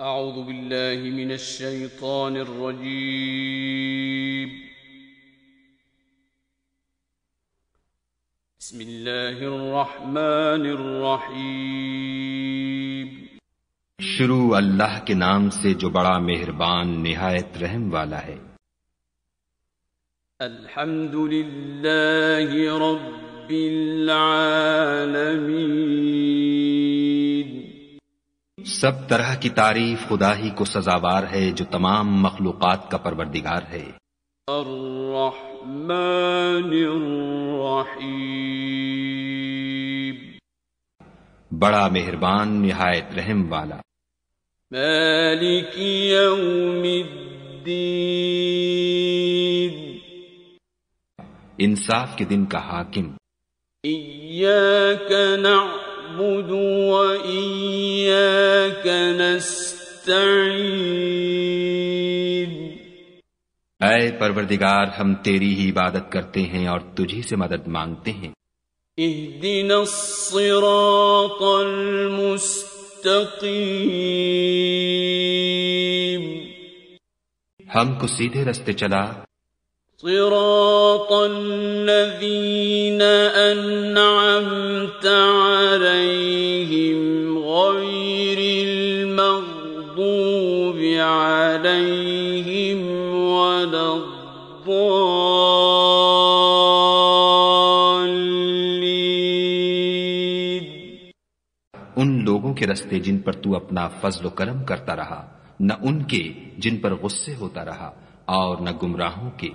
أعوذ بالله من الشيطان الرجيم. بسم الله الرحمن الرحيم. شروع اللہ کے نام سے جو بڑا مہربان نہایت رحم والا ہے۔ الحمد لله رب العالمين. سب طرح کی تعریف خدا ہی کو سزاوار ہے جو تمام مخلوقات کا پروردگار ہے۔ الرحمن الرحیم. بڑا مہربان نہایت رحم والا۔ مالک یوم الدین. انصاف کے دن کا حاکم۔ ایاک نعبد و ایاک نستعین. اے پروردگار ہم تیری ہی عبادت کرتے ہیں اور تجھی سے مدد مانگتے ہیں۔ اہدنا الصراط المستقیم. ہم کو سیدھے رستے چلا۔ صراط الذین انعمت علیہم غیر المغضوب علیہم ولا الضالین. ان لوگوں کے رستے جن پر تو اپنا فضل و کرم کرتا رہا، نہ ان کے جن پر غصے ہوتا رہا، اور نہ گمراہوں کے